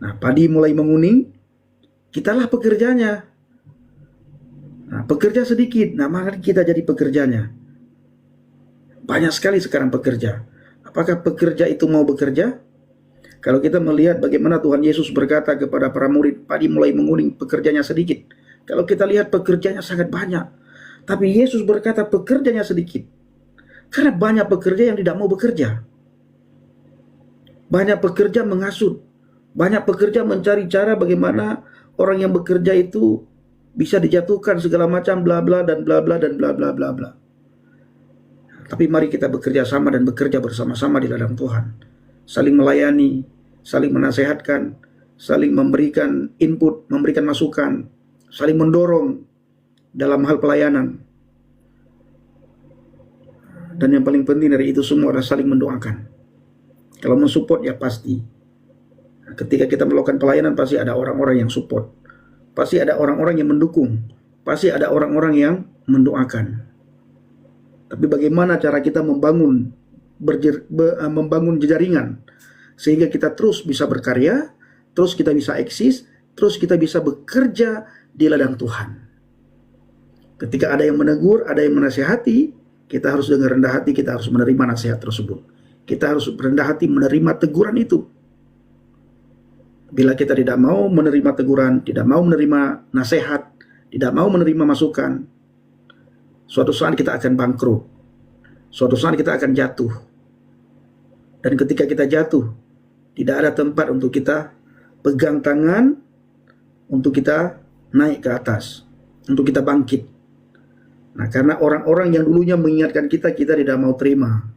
Nah, padi mulai menguning, kitalah pekerjanya. Nah, pekerja sedikit, nah maka kita jadi pekerjanya. Banyak sekali sekarang pekerja. Apakah pekerja itu mau bekerja? Kalau kita melihat bagaimana Tuhan Yesus berkata kepada para murid, padi mulai menguning, pekerjanya sedikit. Kalau kita lihat pekerjanya sangat banyak. Tapi Yesus berkata pekerjanya sedikit. Karena banyak pekerja yang tidak mau bekerja. Banyak pekerja menghasut. Banyak pekerja mencari cara bagaimana orang yang bekerja itu bisa dijatuhkan segala macam bla bla dan bla bla dan bla bla bla bla. Tapi mari kita bekerja sama dan bekerja bersama-sama di dalam Tuhan. Saling melayani, saling menasehatkan, saling memberikan input, memberikan masukan, saling mendorong dalam hal pelayanan. Dan yang paling penting dari itu semua adalah saling mendoakan. Kalau mensupport ya pasti. Ketika kita melakukan pelayanan pasti ada orang-orang yang support. Pasti ada orang-orang yang mendukung. Pasti ada orang-orang yang mendoakan. Tapi bagaimana cara kita membangun jejaringan sehingga kita terus bisa berkarya, terus kita bisa eksis, terus kita bisa bekerja di ladang Tuhan. Ketika ada yang menegur, ada yang menasihati, kita harus dengan rendah hati, kita harus menerima nasihat tersebut. Kita harus rendah hati menerima teguran itu. Bila kita tidak mau menerima teguran, tidak mau menerima nasihat, tidak mau menerima masukan, suatu saat kita akan bangkrut. Suatu saat kita akan jatuh. Dan ketika kita jatuh, tidak ada tempat untuk kita pegang tangan, untuk kita naik ke atas, untuk kita bangkit. Nah, karena orang-orang yang dulunya mengingatkan kita, kita tidak mau terima.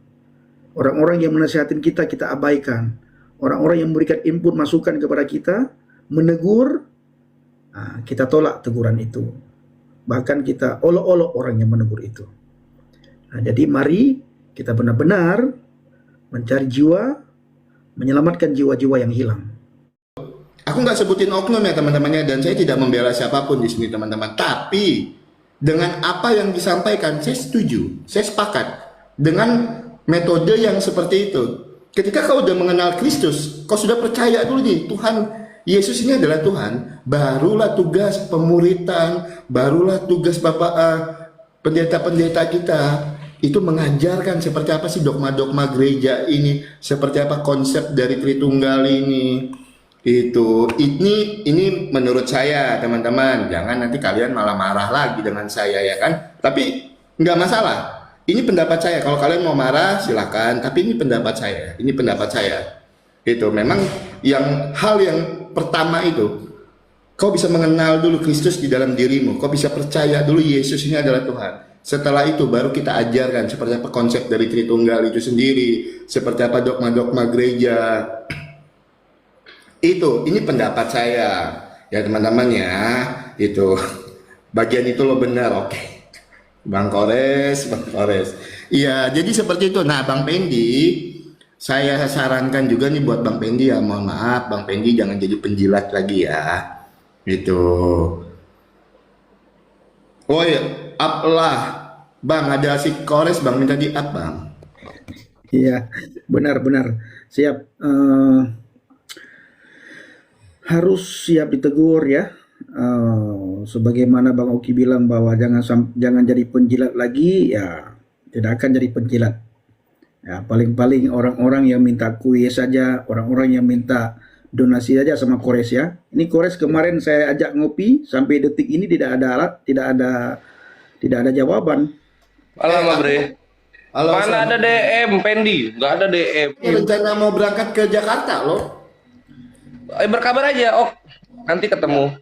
Orang-orang yang menasihatin kita, kita abaikan. Orang-orang yang memberikan input masukan kepada kita, menegur, nah, kita tolak teguran itu. Bahkan kita olok-olok orang yang menegur itu. Nah, jadi mari kita benar-benar mencari jiwa, menyelamatkan jiwa-jiwa yang hilang. Aku nggak sebutin oknum ya teman-temannya, dan saya tidak membela siapapun di sini teman-teman. Tapi dengan apa yang disampaikan, saya setuju, saya sepakat dengan metode yang seperti itu. Ketika kau sudah mengenal Kristus, kau sudah percaya dulu nih, Tuhan Yesus ini adalah Tuhan, barulah tugas pemuritan, barulah tugas Bapak pendeta-pendeta kita itu mengajarkan seperti apa sih dogma-dogma gereja ini, seperti apa konsep dari Tritunggal ini. Ini menurut saya teman-teman, jangan nanti kalian malah marah lagi dengan saya ya kan. Tapi nggak masalah. Ini pendapat saya. Kalau kalian mau marah silakan, tapi ini pendapat saya. Ini pendapat saya. Itu memang hal yang pertama itu, kau bisa mengenal dulu Kristus di dalam dirimu. Kau bisa percaya dulu Yesus ini adalah Tuhan. Setelah itu baru kita ajarkan seperti apa konsep dari Tritunggal itu sendiri, seperti apa dogma-dogma gereja. Ini pendapat saya. Ya teman-teman ya, itu bagian itu lo benar, oke. Bang Kores. Iya, jadi seperti itu. Nah, Bang Pendi, saya sarankan juga nih buat Bang Pendi ya, mohon maaf Bang Pendi jangan jadi penjilat lagi ya. Gitu. Oh ya, up lah. Bang, ada si Kores Bang minta di up, Bang. Iya, benar-benar. Siap. Harus siap ditegur ya. Sebagaimana Bang Oki bilang bahwa jangan jadi penjilat lagi, ya tidak akan jadi penjilat. Ya, paling-paling orang-orang yang minta kuis saja, orang-orang yang minta donasi saja sama Kores ya. Ini Kores kemarin saya ajak ngopi, sampai detik ini tidak ada alat, tidak ada jawaban. Halo Bre. Halo, mana ada DM Pendi? Nggak ada DM. Ini rencana mau berangkat ke Jakarta loh. Berkabar aja, nanti ketemu.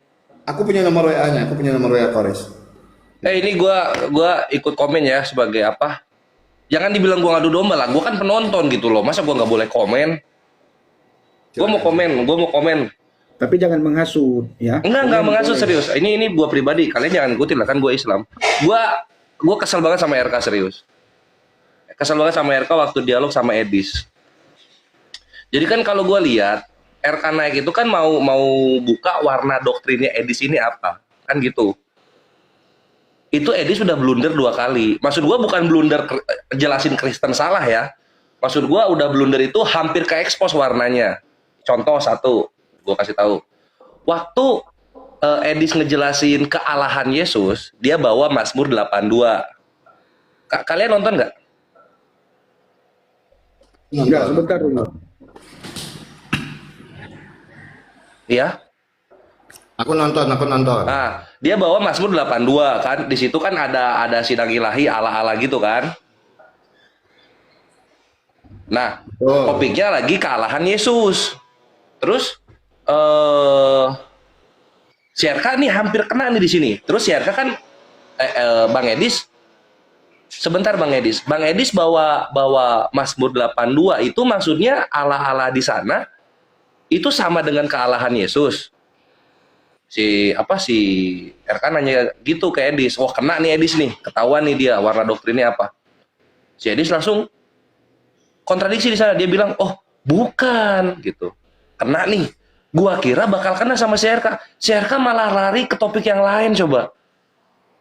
Aku punya nomor WA-nya, aku punya nomor WA Kores. Ini gua ikut komen ya sebagai apa? Jangan dibilang gua ngadu domba lah, gua kan penonton gitu loh. Masa gua nggak boleh komen? Gua mau komen. Tapi jangan menghasut ya. Enggak menghasut serius. Ini gua pribadi, kalian jangan ikutin lah kan gua Islam. Gua kesel banget sama RK serius. Kesel banget sama RK waktu dialog sama Edis. Jadi kan kalau gua lihat RK naik itu kan mau buka warna doktrinnya Edis ini apa, kan gitu. Itu Edis sudah blunder 2 kali. Maksud gua bukan blunder jelasin Kristen salah ya. Maksud gua udah blunder itu hampir ke expose warnanya. Contoh 1, Gue kasih tahu. Waktu Edis ngejelasin kealahan Yesus, dia bawa Mazmur 82. Kalian nonton nggak? Enggak, sebentar dulu. Iya. Aku nonton. Nah, dia bawa Mazmur 82 kan. Di situ kan ada sidang ilahi ala-ala gitu kan. Nah, Oh. topiknya lagi kealahan Yesus. Terus si RK nih hampir kena nih di sini. Terus si RK kan Bang Edis sebentar Bang Edis. Bang Edis bawa Mazmur 82 itu maksudnya ala-ala di sana itu sama dengan kealahan Yesus. Si RK nanya gitu ke Edis. Wah, kena nih Edis nih. Ketahuan nih dia warna doktrinnya apa. Si Edis langsung kontradiksi di sana. Dia bilang, "Oh, bukan." gitu. Kena nih. Gua kira bakal kena sama si RK. Si RK malah lari ke topik yang lain coba.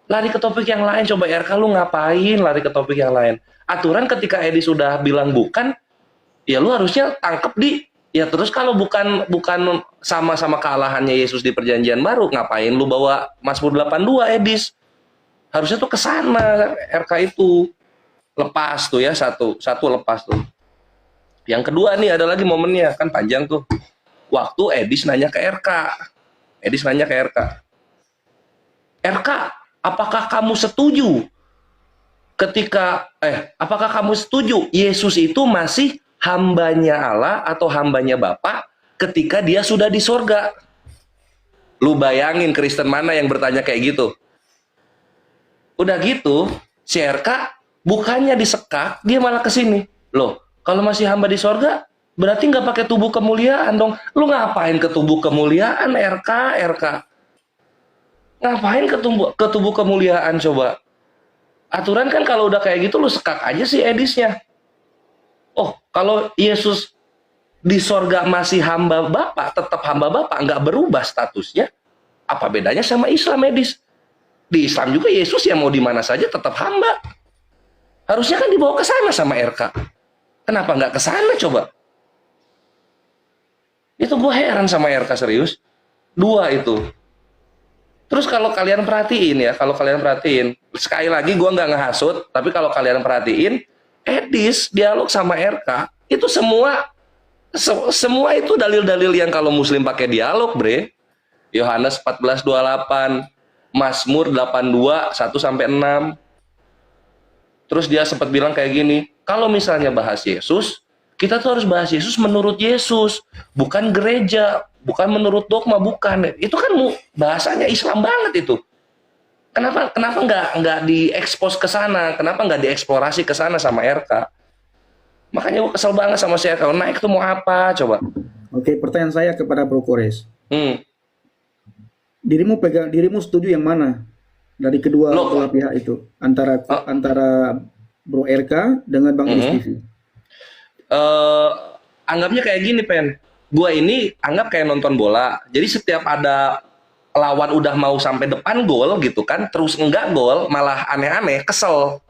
Lari ke topik yang lain coba. RK lu ngapain lari ke topik yang lain? Aturan ketika Edis sudah bilang bukan, ya lu harusnya tangkep di. Ya terus kalau bukan sama-sama kealahannya Yesus di perjanjian baru, ngapain lu bawa Mazmur 82 Edis? Harusnya tuh ke sana RK itu. Lepas tuh ya, satu lepas tuh. Yang kedua nih ada lagi momennya, kan panjang tuh. Waktu Edis nanya ke RK. RK, apakah kamu setuju apakah kamu setuju Yesus itu masih hambanya Allah atau hambanya Bapa ketika dia sudah di sorga? Lu bayangin Kristen mana yang bertanya kayak gitu? Udah gitu, si RK bukannya disekak, dia malah kesini. Loh, kalau masih hamba di sorga, berarti nggak pakai tubuh kemuliaan dong. Lu ngapain ke tubuh kemuliaan, RK? Ngapain ke tubuh kemuliaan coba? Aturan kan kalau udah kayak gitu, lu sekak aja sih Edisnya. Oh, kalau Yesus di sorga masih hamba Bapa, tetap hamba Bapa, nggak berubah statusnya. Apa bedanya sama Islam, Edis? Di Islam juga Yesus ya mau di mana saja tetap hamba. Harusnya kan dibawa ke sana sama RK. Kenapa nggak ke sana coba? Itu gue heran sama RK serius. Dua itu. Terus kalau kalian perhatiin, sekali lagi gue nggak ngehasut, tapi kalau kalian perhatiin, Edis dialog sama RK itu semua itu dalil-dalil yang kalau Muslim pakai dialog, bre. Yohanes 14:28, Mazmur 82 1-6. Terus dia sempat bilang kayak gini, kalau misalnya bahas Yesus, kita tuh harus bahas Yesus menurut Yesus, bukan gereja, bukan menurut dogma, bukan. Itu kan bahasanya Islam banget itu. Kenapa nggak diekspos ke sana? Kenapa nggak dieksplorasi ke sana sama RK? Makanya gue kesel banget sama si RK. Naik tuh mau apa? Coba. Oke, pertanyaan saya kepada Bro Kores. Dirimu setuju yang mana dari kedua belah pihak itu? Antara Bro RK dengan Bang Edis TV? Anggapnya kayak gini, Pen. Gua ini anggap kayak nonton bola. Jadi setiap ada lawan udah mau sampai depan gol gitu kan, terus enggak gol, malah aneh-aneh, kesel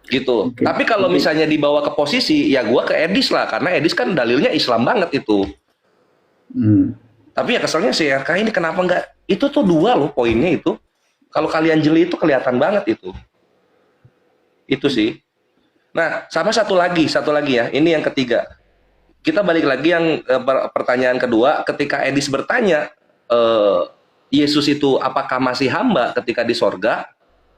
gitu. Okay. Tapi kalau misalnya dibawa ke posisi, ya gua ke Edis lah, karena Edis kan dalilnya Islam banget itu. Tapi ya keselnya si RK ini kenapa enggak? Itu tuh dua loh poinnya itu. Kalau kalian jeli itu kelihatan banget itu. Itu sih. Nah, sama satu lagi ya. Ini yang ketiga. Kita balik lagi yang pertanyaan kedua. Ketika Edis bertanya, Yesus itu apakah masih hamba ketika di sorga?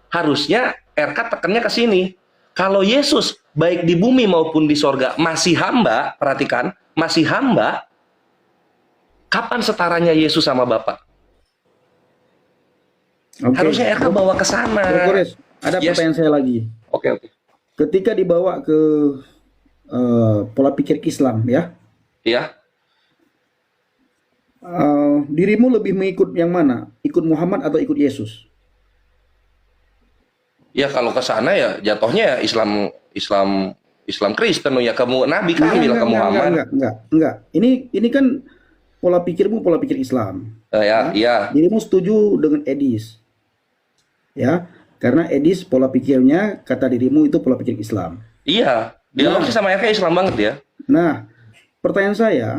Harusnya RK tekannya ke sini. Kalau Yesus baik di bumi maupun di sorga masih hamba, perhatikan, masih hamba, kapan setaranya Yesus sama Bapa? Okay. Harusnya RK bawa ke sana. Ada pertanyaan saya lagi. Oke. Ketika dibawa ke pola pikir Islam, ya? Iya. Dirimu lebih mengikut yang mana? Ikut Muhammad atau ikut Yesus? Ya kalau ke sana ya jatuhnya Islam Kristen ya, kamu Nabi kan bilang ke Muhammad. Enggak. Ini kan pola pikirmu pola pikir Islam. Iya. Dirimu setuju dengan Edis. Ya, karena Edis pola pikirnya kata dirimu itu pola pikir Islam. Iya, dialognya sama RK Islam banget ya. Nah, pertanyaan saya,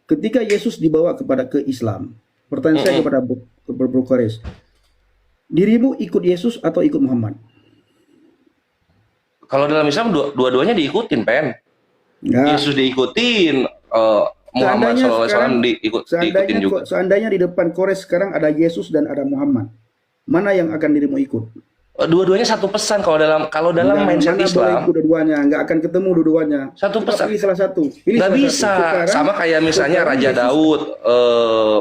ketika Yesus dibawa ke Islam, pertanyaan saya kepada Bro Kores, dirimu ikut Yesus atau ikut Muhammad? Kalau dalam Islam dua-duanya diikutin, Pen. Enggak. Yesus diikutin, Muhammad SAW diikutin juga. Seandainya di depan Kores sekarang ada Yesus dan ada Muhammad, mana yang akan dirimu ikut? Dua-duanya satu pesan kalau dalam mindset Mana boleh Islam. ikut dua-duanya, nggak akan ketemu dua-duanya. Satu Coba pesan. pilih salah satu. Pilih Nggak salah bisa. satu. Sekarang, Sama kayak misalnya sekarang Raja Yesus- Daud,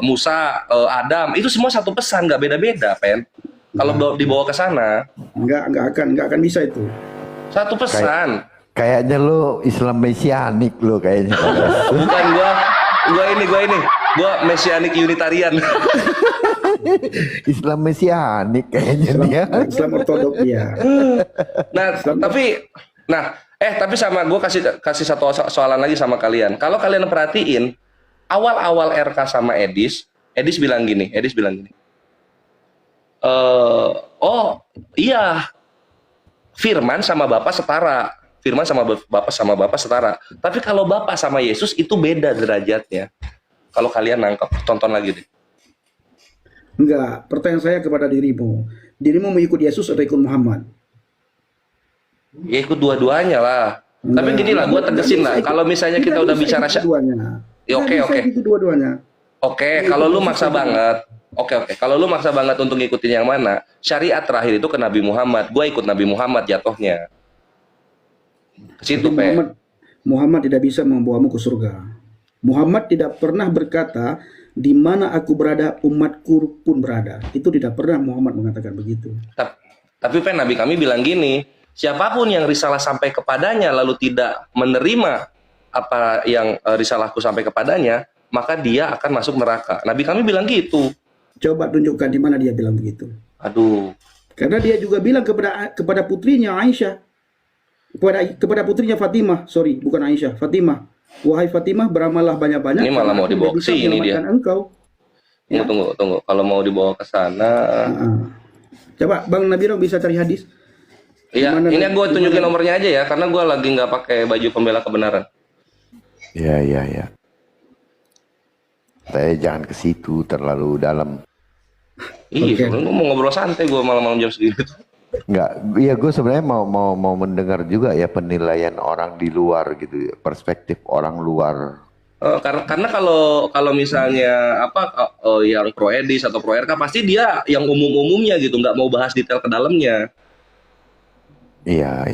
Musa, Adam, itu semua satu pesan, nggak beda-beda, Pen. Kalau dibawa ke sana, nggak akan bisa itu. satu pesan. Kayaknya lo Islam mesianik lo kayaknya. Bukan gua mesianik Unitarian. Islam mesianik kayaknya dia. Islam ortodok ya. Nah, tapi sama gue kasih satu soalan lagi sama kalian. Kalau kalian perhatiin awal-awal RK sama Edis bilang gini. Oh iya, Firman sama Bapak setara. Tapi kalau Bapak sama Yesus itu beda derajatnya. Kalau kalian nangkep, tonton lagi deh. Enggak, pertanyaan saya kepada dirimu. Dirimu mau ikut Yesus atau ikut Muhammad? Ya ikut dua-duanya lah. Tapi gini lah, gue tegesin lah. Kalau misalnya kita udah bicara Ya, oke. Oke, kalau lu maksa banget. Oke. Kalau lu maksa banget untuk ngikutin yang mana? Syariat terakhir itu ke Nabi Muhammad. Gue ikut Nabi Muhammad jatuhnya. Ke situ, Pe. Muhammad tidak bisa membawamu ke surga. Muhammad tidak pernah berkata, di mana aku berada, umatku pun berada. Itu tidak pernah Muhammad mengatakan begitu. Tapi Pe, Nabi kami bilang gini, siapapun yang risalah sampai kepadanya lalu tidak menerima apa yang risalahku sampai kepadanya, maka dia akan masuk neraka. Nabi kami bilang gitu. Coba tunjukkan di mana dia bilang begitu. Aduh. Karena dia juga bilang kepada putrinya Aisyah, kepada putrinya Fatimah, bukan Aisyah, Fatimah. Wahai Fatimah, beramallah banyak-banyak. Ini malah mau dibawa ke sini dia. Engkau. Ya. Tunggu. Kalau mau dibawa ke sana. Coba Bang Nabiro bisa cari hadis. Iya, ini gue tunjukin nomornya aja ya, karena gue lagi nggak pakai baju pembela kebenaran. Iya. Saya jangan ke situ terlalu dalam. Iya, sebenarnya gue mau ngobrol santai gue malam-malam jam segini. Enggak, iya gue sebenarnya mau mendengar juga ya penilaian orang di luar gitu, perspektif orang luar. Karena kalau misalnya yang pro Edis atau pro RK pasti dia yang umum-umumnya gitu, nggak mau bahas detail ke dalamnya. Iya.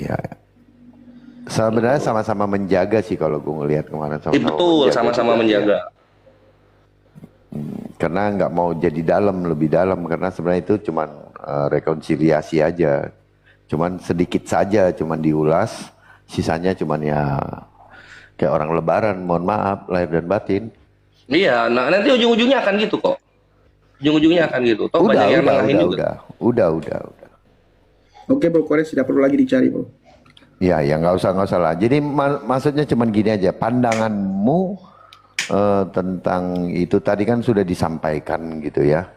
Sebenarnya sama-sama menjaga sih kalau gue ngelihat kemarin Betul, sama-sama menjaga. Karena nggak mau jadi lebih dalam karena sebenarnya itu cuman rekonsiliasi aja, cuman sedikit saja, cuman diulas, sisanya cuman ya kayak orang lebaran, mohon maaf lahir dan batin. Iya, nah nanti ujung-ujungnya akan gitu kok. Ujung-ujungnya akan gitu. Toh banyak yang nengahin juga. Udah. Oke Bro Kores, tidak perlu lagi dicari Bro. Ya nggak usah lah. Jadi maksudnya cuman gini aja, pandanganmu tentang itu tadi kan sudah disampaikan gitu ya.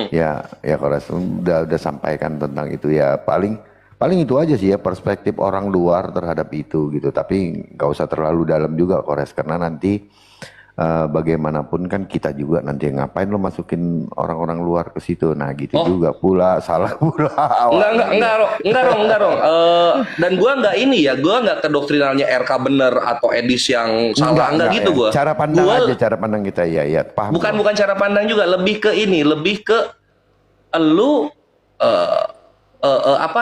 Ya Kores udah sampaikan tentang itu ya, paling itu aja sih ya perspektif orang luar terhadap itu gitu, tapi nggak usah terlalu dalam juga Kores, karena nanti bagaimanapun kan kita juga nanti ngapain lo masukin orang-orang luar ke situ, nah gitu juga pula salah pula. Enggak dong. Dan gua nggak ini ya, gua nggak ke doktrinalnya RK bener atau Edis yang salah, enggak gitu ya. Gua. Cara pandang aja, cara pandang kita ya paham. Bukan cara pandang juga, lebih ke lu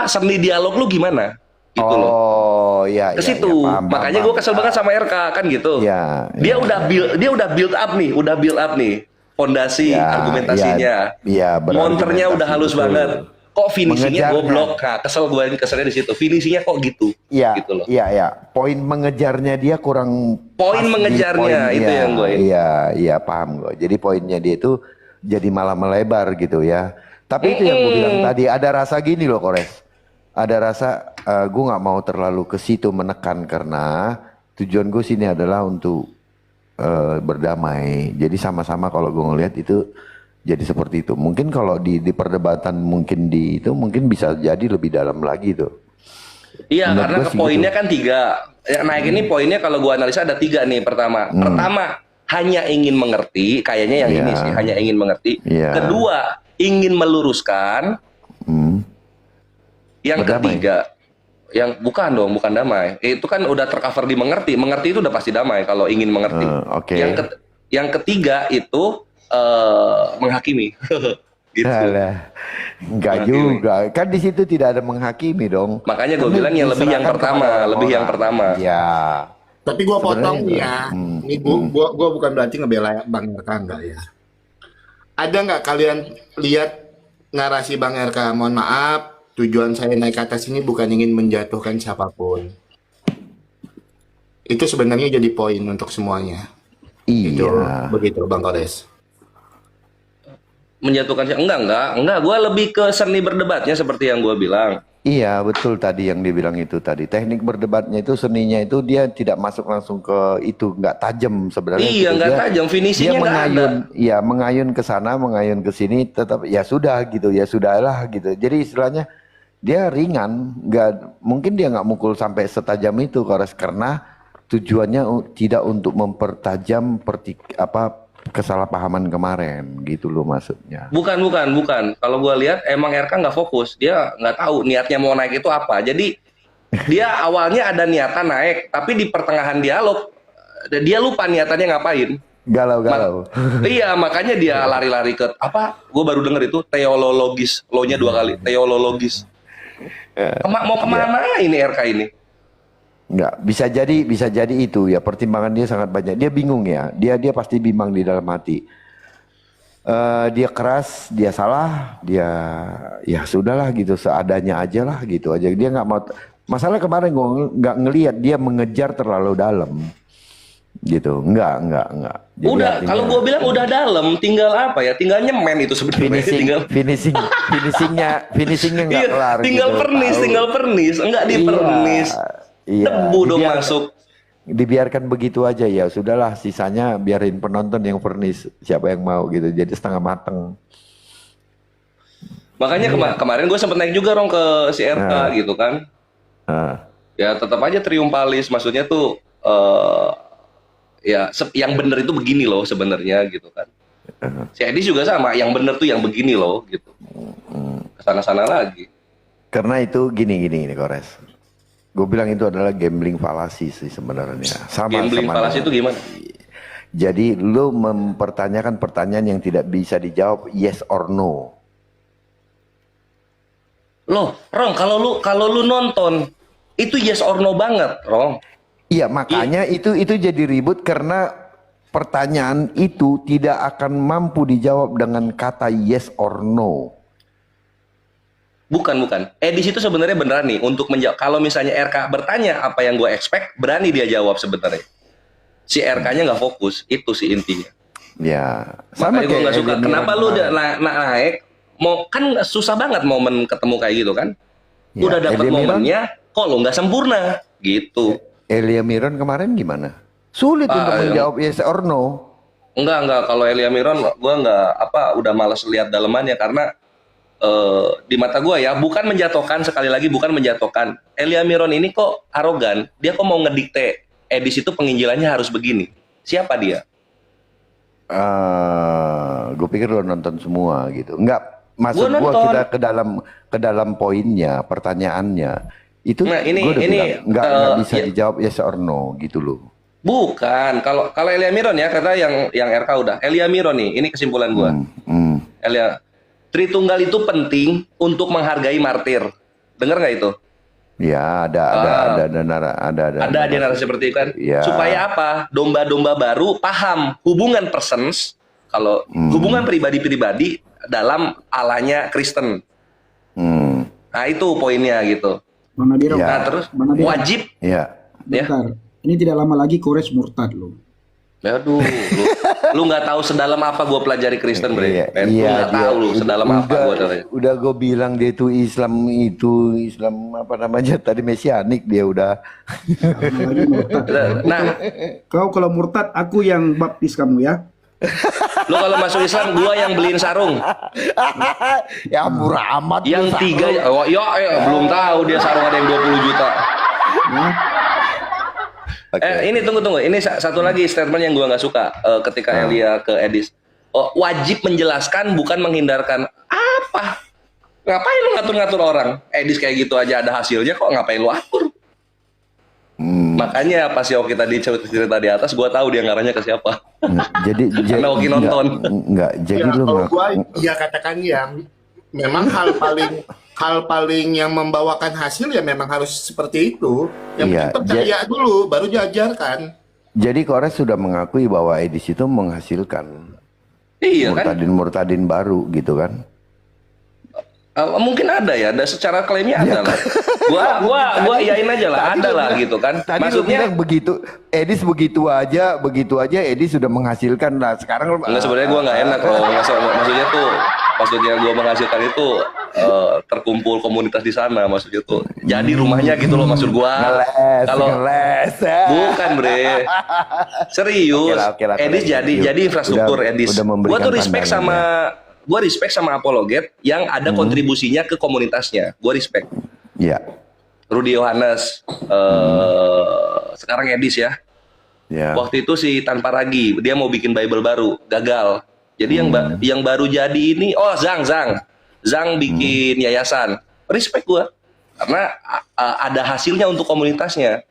seni dialog lu gimana? Gitu loh. Iya. Ke situ. Makanya gue kesel banget sama RK kan gitu. Iya. Dia udah build up nih fondasi argumentasinya. Iya, monternya udah halus banget. Kok finishingnya goblok? Nah, keselnya di situ. Finishingnya kok gitu. Iya. Gitu loh. Iya. Poin mengejarnya dia kurang. Poin mengejarnya itu yang gue. Iya, paham gue. Jadi poinnya dia itu jadi malah melebar gitu ya. Tapi itu yang gue bilang tadi, ada rasa gini loh Kores. Ada rasa gue nggak mau terlalu ke situ menekan, karena tujuan gue sini adalah untuk berdamai. Jadi sama-sama kalau gue ngelihat itu jadi seperti itu. Mungkin kalau di perdebatan mungkin bisa jadi lebih dalam lagi tuh. Iya, karena poinnya kan 3. Naik ini poinnya kalau gue analisa ada 3 nih. Pertama, hanya ingin mengerti, kayaknya yang ini sih, hanya ingin mengerti. Kedua, ingin meluruskan. Yang Berdamai. ketiga, yang bukan dong, bukan damai. Itu kan udah tercover di mengerti. Mengerti itu udah pasti damai kalau ingin mengerti. Yang ketiga itu menghakimi. Gitu. Alah, enggak juga. Kan di situ tidak ada menghakimi dong. Makanya gue bilang yang lebih yang pertama, lebih yang pertama. Ya. Tapi gua potong Sebenarnya ya. Ini gua bukan berarti ngebela Bang RK, enggak ya. Ada nggak kalian lihat narasi Bang RK? Mohon maaf, tujuan saya naik ke atas ini bukan ingin menjatuhkan siapapun. Itu sebenarnya jadi poin untuk semuanya. Itu Iya. begitu Bang Kores. Menjatuhkan enggak. Gue lebih ke seni berdebatnya seperti yang gue bilang. Iya, betul tadi yang dibilang itu tadi. Teknik berdebatnya itu, seninya itu dia tidak masuk langsung ke itu, nggak tajam sebenarnya. Iya, gitu. nggak Dia- tajam, Dia finishingnya nggak ada. mengayun, iya mengayun ke sana, mengayun ke sini, tetap ya sudah gitu, ya sudahlah gitu. Jadi istilahnya dia ringan, nggak mungkin dia nggak mukul sampai setajam itu, Kores, karena tujuannya tidak untuk mempertajam kesalahpahaman kemarin, gitu loh maksudnya. Bukan. Kalau gue lihat emang RK nggak fokus. Dia nggak tahu niatnya mau naik itu apa. Jadi dia awalnya ada niatan naik, tapi di pertengahan dialog dia lupa niatannya ngapain. Galau-galau. Iya, makanya dia lari-lari ke apa? Gue baru denger itu teologis, lo-nya 2 kali, teologis. Mau kemana ini RK ini? Enggak, bisa jadi itu ya, pertimbangan dia sangat banyak. Dia bingung ya, dia pasti bimbang di dalam hati. Dia keras, dia salah, dia ya sudahlah gitu, seadanya aja lah gitu aja. Dia nggak mau. Masalah kemarin gue nggak ngelihat dia mengejar terlalu dalam, gitu. Enggak. Jadi Udah, artinya kalau gue bilang udah dalam, tinggal apa ya? Tinggal nyemen itu sebenarnya. finishingnya nggak Iya, kelar. tinggal gitu, pernis, tahu. tinggal pernis, enggak dipernis. Iya, Debu dong masuk. dibiarkan begitu aja ya, sudahlah, sisanya biarin penonton yang vernis, siapa yang mau gitu, jadi setengah mateng. Makanya kemarin gue sempet naik juga Rong ke si RK gitu kan. Ya tetap aja triumpalis, maksudnya tuh ya yang bener itu begini loh sebenarnya gitu kan. Si Edi juga sama, yang bener tuh yang begini loh gitu. Kesana-sana lagi. Karena itu gini Kores, gue bilang itu adalah gambling falasi sih sebenarnya. Gambling falasi itu gimana? Jadi lu mempertanyakan pertanyaan yang tidak bisa dijawab yes or no. Loh, Rong, kalau lu nonton itu yes or no banget, Rong. Iya, makanya itu jadi ribut karena pertanyaan itu tidak akan mampu dijawab dengan kata yes or no. Bukan. Edis itu sebenarnya beneran nih untuk menjawab. Kalau misalnya RK bertanya apa yang gue expect, berani dia jawab sebenarnya. Si RK-nya nggak fokus, itu sih intinya. Ya, Makanya gue nggak suka. Elia Kenapa Miron lu udah kemarin. naik? Mau kan susah banget momen ketemu kayak gitu kan? Ya, Udah dapet Elia Miron- momennya, kok lu nggak sempurna gitu. Elia Miron kemarin gimana? Sulit untuk menjawab yes or no. Enggak. Kalau Elia Miron, gue udah malas lihat dalemannya karena di mata gue ya, bukan menjatuhkan, sekali lagi bukan menjatuhkan. Elia Miron ini kok arogan, dia kok mau ngedikte Edis itu penginjilannya harus begini. Siapa dia? Gue pikir lo nonton semua gitu. Enggak, maksud Gua gue nonton. kita ke dalam poinnya, pertanyaannya. Itu Nah, ini- gua udah ini, bilang, nggak bisa ya. dijawab yes or no gitu loh. Bukan. Kalau Elia Miron ya, kata yang RK udah. Elia Miron nih, ini kesimpulan gue. Elia, Tritunggal itu penting untuk menghargai martir. Dengar nggak itu? Ya, ada Ada narasi seperti itu kan. Ya. Supaya apa? Domba-domba baru paham hubungan persons, kalau hubungan pribadi-pribadi dalam alanya Kristen. Nah, itu poinnya gitu. Bang Nadiro, Ya. Nah, terus Mana dia? wajib. Ya. bentar. Ini tidak lama lagi Kores murtad loh. Aduh, lu nggak tahu sedalam apa gue pelajari Kristen, Bre. Iya, Lu nggak tahu lu sedalam apa gue. Udah gue bilang dia itu Islam apa namanya tadi mesianik, dia udah. Lagi murtad. Nah, Kau kalau murtad, aku yang baptis kamu ya. lu kalau masuk Islam, gua yang beliin sarung. Ya murah amat. Yang lu, 3, Sarul. belum tahu dia sarung ada yang 20 juta. Ya. Oke. Ini tunggu. Ini satu lagi statement yang gua nggak suka ketika Elia ke Edis. Oh, wajib menjelaskan bukan menghindarkan. Apa? Ngapain lu ngatur-ngatur orang? Edis kayak gitu aja ada hasilnya kok, ngapain lu atur? Makanya pas Yoki tadi cerita di atas, gua tahu dia ngarahnya ke siapa. Jadi Karena Oki nonton. Enggak, jadi Ya, lu kalau ngaku. gua ya katakan ya memang hal paling yang membawakan hasil ya memang harus seperti itu. Yang Iya, penting percaya dulu baru diajarkan. Jadi Kores sudah mengakui bahwa Edis itu menghasilkan Iya kan? murtadin baru gitu kan? Mungkin ada secara klaimnya ada lah. Gua iyain aja lah, ada lah gitu kan. Tadi lu Maksudnya bilang Edis begitu aja Edis sudah menghasilkan lah. Sekarang enggak, sebenarnya gua nggak enak loh. Maksudnya gua menghasilkan itu terkumpul komunitas di sana, maksudnya tuh. Jadi rumahnya gitu loh, maksud gua. ngeles. Bukan bre, serius. Oke lah, Edis jadi infrastruktur Edis. udah memberikan Gua tuh respect pandangannya. Gua respect sama Apologet yang ada kontribusinya ke komunitasnya. Gua respect. Iya. Rudy Yohanes, sekarang Edis ya. Ya. Waktu itu si Tanpa Ragi, dia mau bikin Bible baru, gagal. Jadi yang baru jadi ini, Zang bikin yayasan. Respect gua, karena ada hasilnya untuk komunitasnya.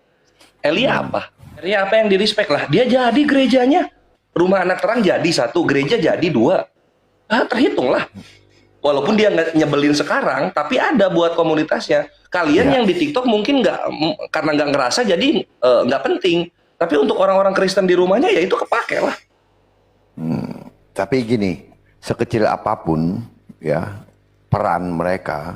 Elia apa? Elia apa yang di respect lah? Dia jadi gerejanya, rumah anak terang jadi 1, gereja jadi 2. Terhitung lah. Walaupun dia nggak nyebelin sekarang, tapi ada buat komunitasnya. Kalian yang di TikTok mungkin nggak, karena nggak ngerasa jadi nggak penting. Tapi untuk orang-orang Kristen di rumahnya ya itu kepake lah. Tapi gini, sekecil apapun ya peran mereka,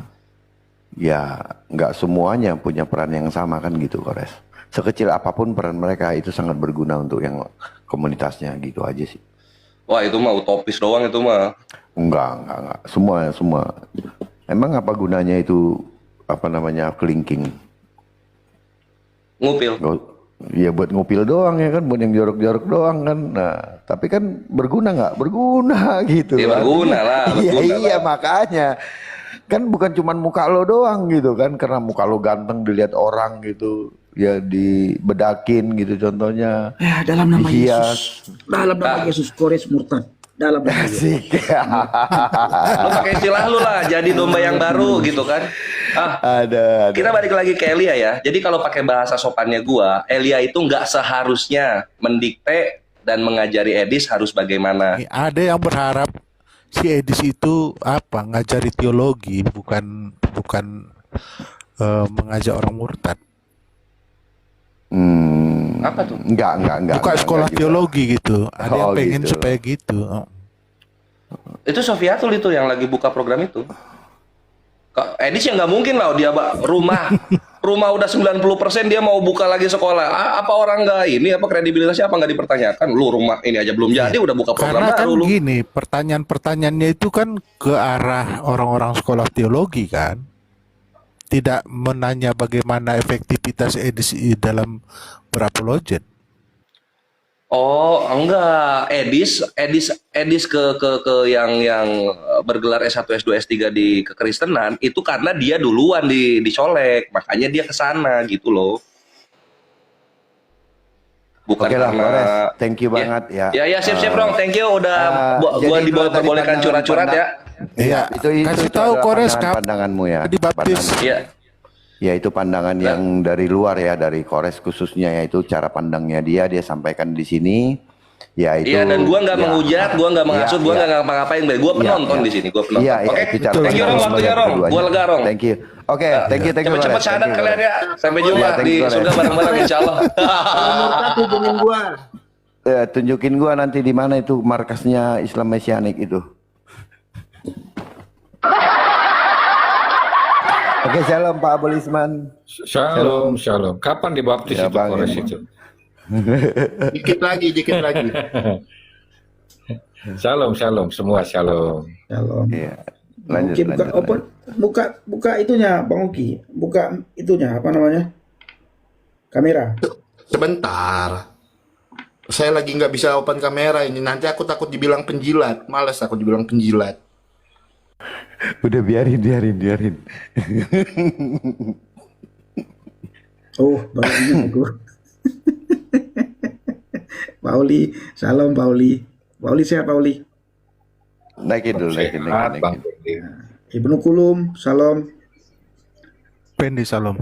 ya nggak semuanya punya peran yang sama kan gitu, Kores. Sekecil apapun peran mereka itu sangat berguna untuk yang komunitasnya gitu aja sih. Wah itu mah utopis doang itu mah. Enggak. Semua. Emang apa gunanya itu apa namanya kelingking? Ngupil. Ya buat ngupil doang ya kan, buat yang jorok-jorok doang kan. Nah, tapi kan berguna nggak? Berguna gitu. Ya, kan. berguna lah, berguna Iya lah. makanya. Kan bukan cuma muka lo doang gitu kan, karena muka lo ganteng dilihat orang gitu. Ya dibedakin gitu contohnya. Ya, dalam nama Dihias. Yesus. Dalam nama Yesus, Kores murtad. Dalam nama Yesus. Asik. Lu pakai istilah lu lah, jadi domba yang baru gitu kan. Ada. Kita balik lagi ke Elia ya. Jadi kalau pakai bahasa sopannya gua, Elia itu nggak seharusnya mendikte dan mengajari Edis harus bagaimana. Ada yang berharap si Edis itu ngajari teologi, bukan mengajak orang murtad. Apa tuh? Enggak. Buka sekolah juga. teologi gitu. Ada yang pengen gitu. supaya gitu. Itu Sofiatul itu yang lagi buka program itu. Edis ya nggak mungkin lah dia rumah udah 90% dia mau buka lagi sekolah. Apa orang nggak ini apa kredibilitasnya apa nggak dipertanyakan? Lu rumah ini aja belum jadi udah buka program Karena kan baru lu. gini, pertanyaan-pertanyaannya itu kan ke arah orang-orang sekolah teologi kan. Tidak menanya bagaimana efektivitas Edis dalam berapologet. Oh, enggak. Edis ke yang bergelar S1, S2, S3 di kekristenan itu karena dia duluan dicolek, makanya dia ke sana gitu loh. Bukan Oke lah, karena Kores. Thank you banget ya. Ya, siap Bro. Thank you udah gua jadi kalau tadi diperbolehkan pandangan- curhat-curhat ya. Iya, kasih tahu adalah Kores pandanganmu ya. dibaptis. Iya. Ya itu pandangan yang dari luar ya, dari Kores khususnya, yaitu cara pandangnya dia sampaikan di sini. Ya itu. Iya, dan gua nggak ya. menghujat, gua nggak menghasut, gua nggak ngapa-ngapain, gua penonton di sini, gua penonton. Iya, Oke. itu cara Thank you Rong, pandang waktunya Rong. keduanya. Gua lega Rong. Thank you. Oke, thank you. Cepet-cepet Kores. syahadat Thank you, kalian Kores. ya. Sampai jumpa Iya, thank di you, Kores. surga bareng-bareng insyaallah. Kalau murtad hubungin gua. Tunjukin gua nanti di mana itu markasnya Islam Mesianik itu. Oke, shalom Pak Abolisman. Shalom. Kapan dibaptis Ya, itu Bang, Kores ini. itu? Dikit lagi. Shalom, semua shalom. Shalom. Iya. Oke, buka itunya Bang Oki. Buka itunya apa namanya? Kamera. Sebentar. Saya lagi nggak bisa open kamera ini. Nanti aku takut dibilang penjilat. Males aku dibilang penjilat. Udah biarin. Oh, baru ingat aku. Pauli, salam Pauli. Pauli sehat Pauli. Naikin dulu, naikin. Sehat, Bang Pendi. Ibnu Kulum, salam. Pendi salam.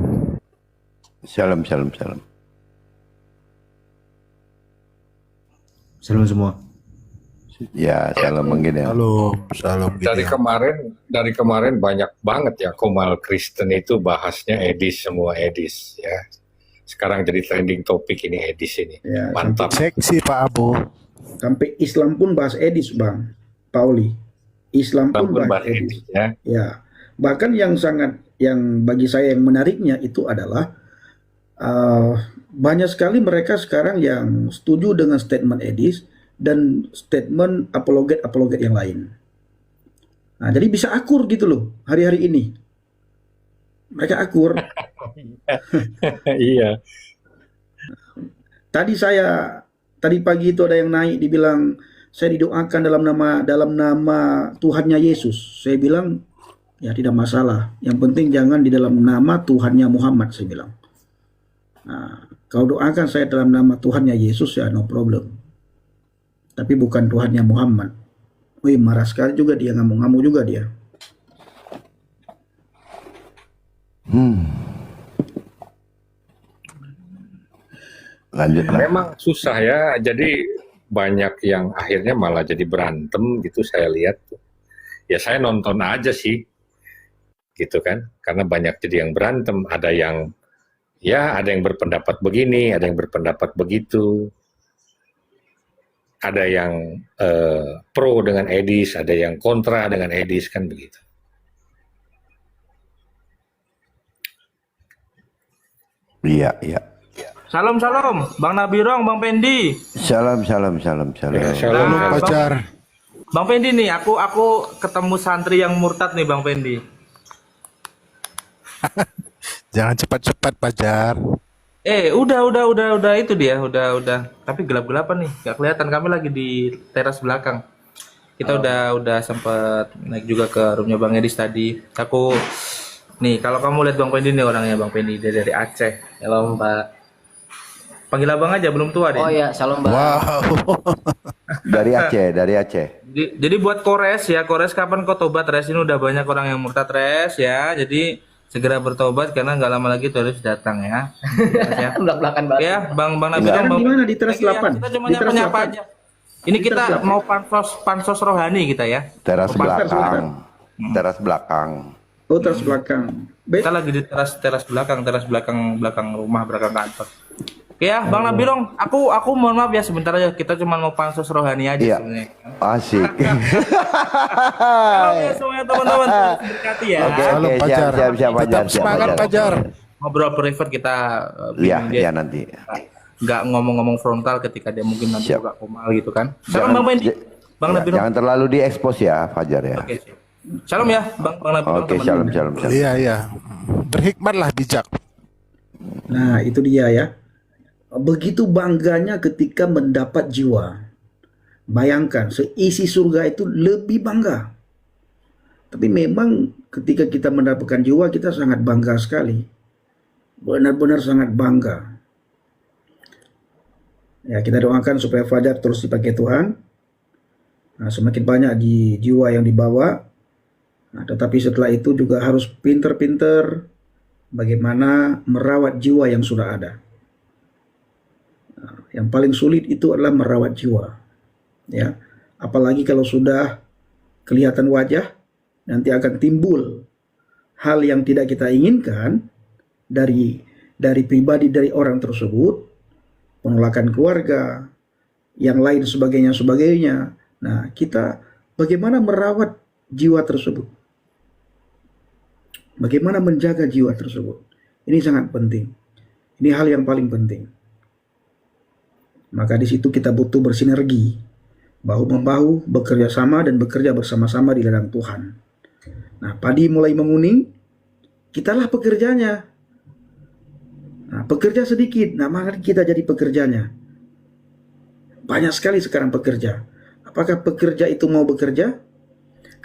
Shalom. Salam semua. Ya, shalom mungkin ya. Salam Dari kemarin banyak banget ya Komal Kristen itu bahasnya Edis, semua Edis ya. Sekarang jadi trending topik ini Edis ini. Ya, Mantap. Seksi Pak Abu. Sampai Islam pun bahas Edis, Bang Pauli. Islam pun bahas Edis. ya. Ya, bahkan yang bagi saya yang menariknya itu adalah banyak sekali mereka sekarang yang setuju dengan statement Edis dan statement apologet yang lain. Nah, jadi bisa akur gitu loh hari-hari ini. Mereka akur. Iya. Tadi pagi itu ada yang naik dibilang saya didoakan dalam nama Tuhannya Yesus. Saya bilang ya tidak masalah. Yang penting jangan di dalam nama Tuhannya Muhammad, saya bilang. Nah, kalau doakan saya dalam nama Tuhannya Yesus ya no problem. Tapi bukan Tuhannya Muhammad. Wih, marah sekali juga dia, ngamuk-ngamuk juga dia. Lanjutlah. Memang susah ya. Jadi banyak yang akhirnya malah jadi berantem gitu saya lihat. Ya saya nonton aja sih. Gitu kan. Karena banyak jadi yang berantem, ada yang berpendapat begini, ada yang berpendapat begitu. Ada yang pro dengan Edis, ada yang kontra dengan Edis, kan begitu. Iya. Salam, Bang Nabirong, Bang Pendi. Shalom. Ya, Shalom shalom. pacar. Bang Pendi nih, aku ketemu santri yang murtad nih, Bang Pendi. Jangan cepat-cepat pacar. Udah itu dia, udah. Tapi gelap-gelapan nih, nggak kelihatan. Kami lagi di teras belakang. Kita udah sempet naik juga ke roomnya Bang Edis tadi. Nih, kalau kamu lihat Bang Pendi nih orangnya, Bang Pendi, dia dari Aceh. Halo Mbak. Panggil abang aja, belum tua deh. Oh ya, salam Mbak. Wow. Dari Aceh. Jadi buat Kores kapan kau tobat, Res? Ini udah banyak orang yang murtad, Res, ya. Jadi segera bertobat karena nggak lama lagi Turis datang ya. Belak-belakan banget. Ya, Bang Nabirong. Sekarang di mana? Di teras 8. Ya, kita cuma Di teras nyapa 8. aja. Ini kita mau pansos rohani kita ya. Teras Pasar, belakang. Teras belakang. Oh, teras belakang. Baik. Kita lagi di teras belakang rumah, belakang kantor. Oke ya, Bang Nabirong, aku mohon maaf ya sebentar aja, kita cuma mau pansos rohani aja Iya. sebenarnya. Asik. Halo ya semuanya teman-teman, berkati ya. Oke, Salam pacar. siap, Tetap semangat pacar. Ngobrol private kita Iya, nanti. nggak ngomong-ngomong frontal ketika dia mungkin nanti Siap. buka komal gitu kan. Salam Bang Pendi. Bang Ya, Nabirong. jangan terlalu diekspos ya, Fajar ya. Oke. Salam ya, Bang Nabirong. Oke, teman-teman. shalom. Iya. Berhikmatlah bijak. Nah, itu dia ya. Begitu bangganya ketika mendapat jiwa. Bayangkan, seisi surga itu lebih bangga. Tapi memang ketika kita mendapatkan jiwa, kita sangat bangga sekali. Benar-benar sangat bangga. Ya, kita doakan supaya Fajar terus dipakai Tuhan. Nah, semakin banyak di jiwa yang dibawa. Nah, tetapi setelah itu juga harus pinter-pinter bagaimana merawat jiwa yang sudah ada. Yang paling sulit itu adalah merawat jiwa. Ya, apalagi kalau sudah kelihatan wajah, nanti akan timbul hal yang tidak kita inginkan dari pribadi dari orang tersebut, penolakan keluarga, yang lain sebagainya. Nah, kita bagaimana merawat jiwa tersebut? Bagaimana menjaga jiwa tersebut? Ini sangat penting. Ini hal yang paling penting. Maka di situ kita butuh bersinergi, bahu-membahu, bekerja sama dan bekerja bersama-sama di ladang Tuhan. Nah, padi mulai menguning, kitalah pekerjanya. Nah, pekerja sedikit, nah maka kita jadi pekerjanya. Banyak sekali sekarang pekerja. Apakah pekerja itu mau bekerja?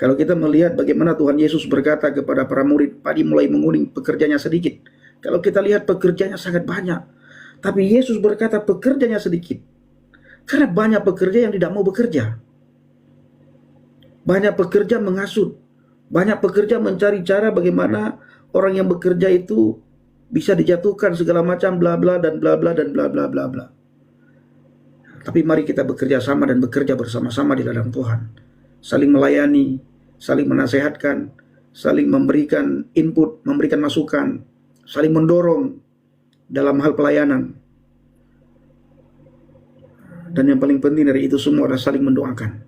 Kalau kita melihat bagaimana Tuhan Yesus berkata kepada para murid, padi mulai menguning, pekerjanya sedikit. Kalau kita lihat pekerjanya sangat banyak. Tapi Yesus berkata pekerjanya sedikit. Karena banyak pekerja yang tidak mau bekerja. Banyak pekerja menghasut. Banyak pekerja mencari cara bagaimana orang yang bekerja itu bisa dijatuhkan segala macam bla bla dan bla bla dan bla bla bla bla. Tapi mari kita bekerja sama dan bekerja bersama-sama di dalam Tuhan. Saling melayani, saling menasehatkan, saling memberikan input, memberikan masukan, saling mendorong dalam hal pelayanan. Dan yang paling penting dari itu semua adalah saling mendoakan.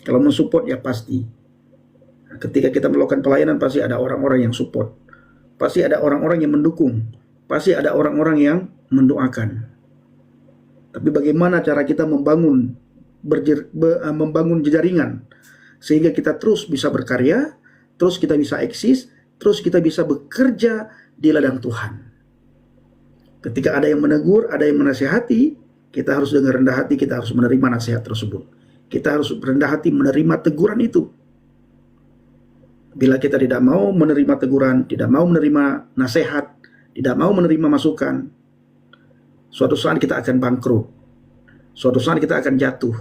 Kalau mensupport ya pasti. Ketika kita melakukan pelayanan pasti ada orang-orang yang support. Pasti ada orang-orang yang mendukung. Pasti ada orang-orang yang mendoakan. Tapi bagaimana cara kita membangun jejaringan sehingga kita terus bisa berkarya, terus kita bisa eksis, terus kita bisa bekerja di ladang Tuhan. Ketika ada yang menegur, ada yang menasihati, kita harus dengan rendah hati, kita harus menerima nasihat tersebut. Kita harus rendah hati menerima teguran itu. Bila kita tidak mau menerima teguran, tidak mau menerima nasihat, tidak mau menerima masukan, suatu saat kita akan bangkrut. Suatu saat kita akan jatuh.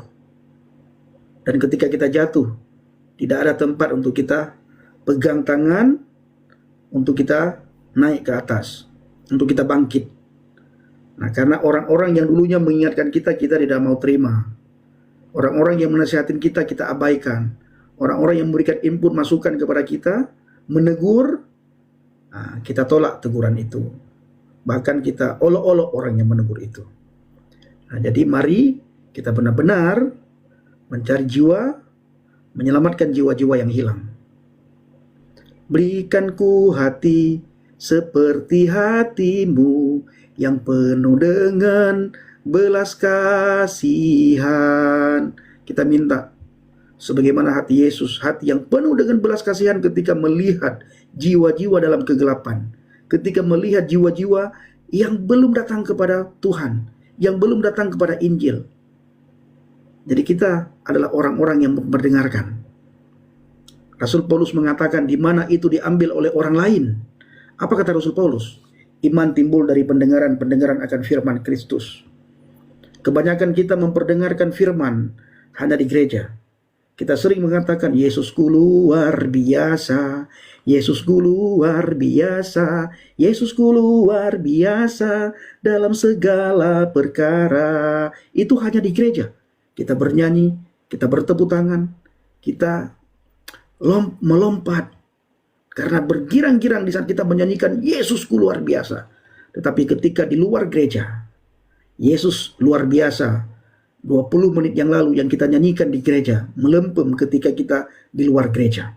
Dan ketika kita jatuh, tidak ada tempat untuk kita pegang tangan, untuk kita naik ke atas, untuk kita bangkit. Nah, karena orang-orang yang dulunya mengingatkan kita, kita tidak mau terima. Orang-orang yang menasihatin kita, kita abaikan. Orang-orang yang memberikan input masukan kepada kita, menegur, nah, kita tolak teguran itu. Bahkan kita olok-olok orang yang menegur itu. Nah, jadi mari kita benar-benar mencari jiwa, menyelamatkan jiwa-jiwa yang hilang. Berikanku hati seperti hatimu, yang penuh dengan belas kasihan. Kita minta sebagaimana hati Yesus, hati yang penuh dengan belas kasihan ketika melihat jiwa-jiwa dalam kegelapan, ketika melihat jiwa-jiwa yang belum datang kepada Tuhan, yang belum datang kepada Injil. Jadi kita adalah orang-orang yang mendengarkan. Rasul Paulus mengatakan di mana itu diambil oleh orang lain. Apa kata Rasul Paulus? Iman timbul dari pendengaran akan firman Kristus. Kebanyakan kita memperdengarkan firman hanya di gereja. Kita sering mengatakan Yesusku luar biasa, Yesusku luar biasa, Yesusku luar biasa dalam segala perkara. Itu hanya di gereja. Kita bernyanyi, kita bertepuk tangan, kita melompat. Karena bergirang-girang di saat kita menyanyikan Yesusku luar biasa. Tetapi ketika di luar gereja, Yesus luar biasa, 20 menit yang lalu yang kita nyanyikan di gereja, melempem ketika kita di luar gereja.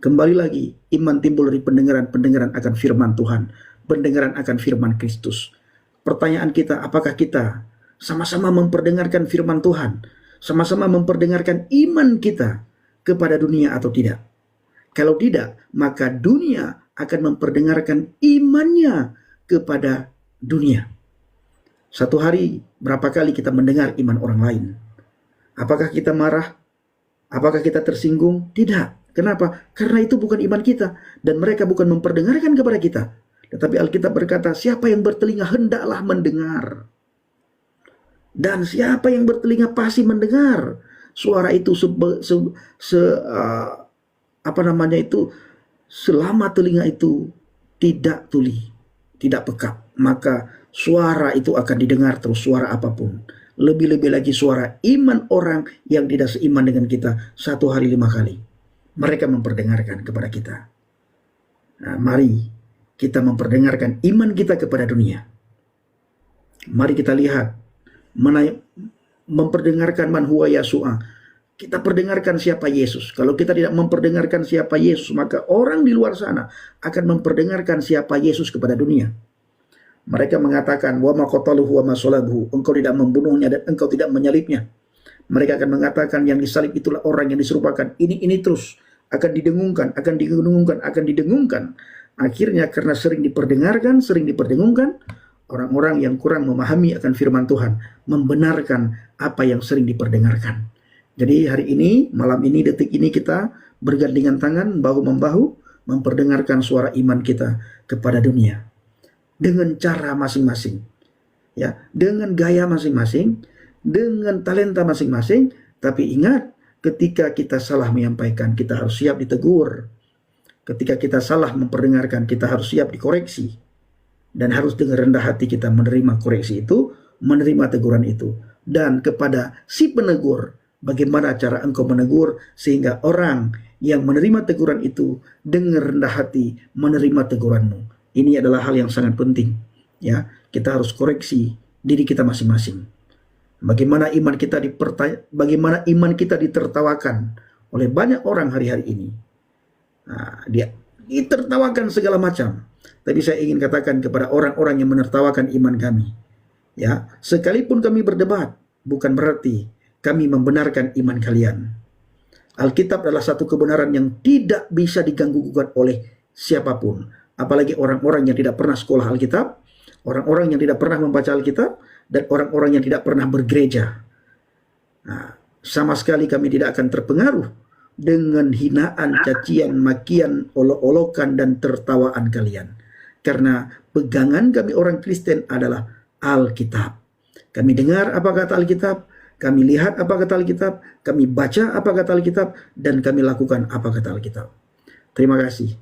Kembali lagi, iman timbul dari pendengaran akan firman Tuhan, pendengaran akan firman Kristus. Pertanyaan kita, apakah kita sama-sama memperdengarkan firman Tuhan, sama-sama memperdengarkan iman kita kepada dunia atau tidak? Kalau tidak, maka dunia akan memperdengarkan imannya kepada dunia. Satu hari, berapa kali kita mendengar iman orang lain? Apakah kita marah? Apakah kita tersinggung? Tidak. Kenapa? Karena itu bukan iman kita. Dan mereka bukan memperdengarkan kepada kita. Tetapi Alkitab berkata, siapa yang bertelinga hendaklah mendengar. Dan siapa yang bertelinga pasti mendengar. Suara itu selama telinga itu tidak tuli, tidak peka, maka suara itu akan didengar terus, suara apapun. Lebih-lebih lagi suara iman orang yang tidak seiman dengan kita 1 hari 5 kali. Mereka memperdengarkan kepada kita. Nah, mari kita memperdengarkan iman kita kepada dunia. Mari kita lihat, memperdengarkan man huwa Yasu'a. Kita perdengarkan siapa Yesus. Kalau kita tidak memperdengarkan siapa Yesus, maka orang di luar sana akan memperdengarkan siapa Yesus kepada dunia. Mereka mengatakan, wa ma qataluhu wa ma salabuhu. Engkau tidak membunuhnya dan engkau tidak menyalibnya. Mereka akan mengatakan yang disalib itulah orang yang diserupakan. Ini terus akan didengungkan, akan didengungkan. Akhirnya karena sering diperdengarkan, sering diperdengungkan, orang-orang yang kurang memahami akan firman Tuhan membenarkan apa yang sering diperdengarkan. Jadi hari ini, malam ini, detik ini kita bergandengan tangan, bahu-membahu, memperdengarkan suara iman kita kepada dunia. Dengan cara masing-masing. Ya, dengan gaya masing-masing, dengan talenta masing-masing, tapi ingat, ketika kita salah menyampaikan, kita harus siap ditegur. Ketika kita salah memperdengarkan, kita harus siap dikoreksi. Dan harus dengan rendah hati kita menerima koreksi itu, menerima teguran itu. Dan kepada si penegur, bagaimana cara engkau menegur sehingga orang yang menerima teguran itu dengan rendah hati menerima teguranmu. Ini adalah hal yang sangat penting. Ya, kita harus koreksi diri kita masing-masing. Bagaimana iman kita ditertawakan oleh banyak orang hari-hari ini. Nah, dia ditertawakan segala macam. Tapi saya ingin katakan kepada orang-orang yang menertawakan iman kami, ya, sekalipun kami berdebat, bukan berarti kami membenarkan iman kalian. Alkitab adalah satu kebenaran yang tidak bisa diganggu-gugat oleh siapapun, apalagi orang-orang yang tidak pernah sekolah Alkitab, orang-orang yang tidak pernah membaca Alkitab, dan orang-orang yang tidak pernah bergereja. Nah, sama sekali kami tidak akan terpengaruh dengan hinaan, cacian, makian, olok-olokan, dan tertawaan kalian. Karena pegangan kami orang Kristen adalah Alkitab. Kami dengar apa kata Alkitab, kami lihat apa kata Alkitab, kami baca apa kata Alkitab, dan kami lakukan apa kata Alkitab. Terima kasih.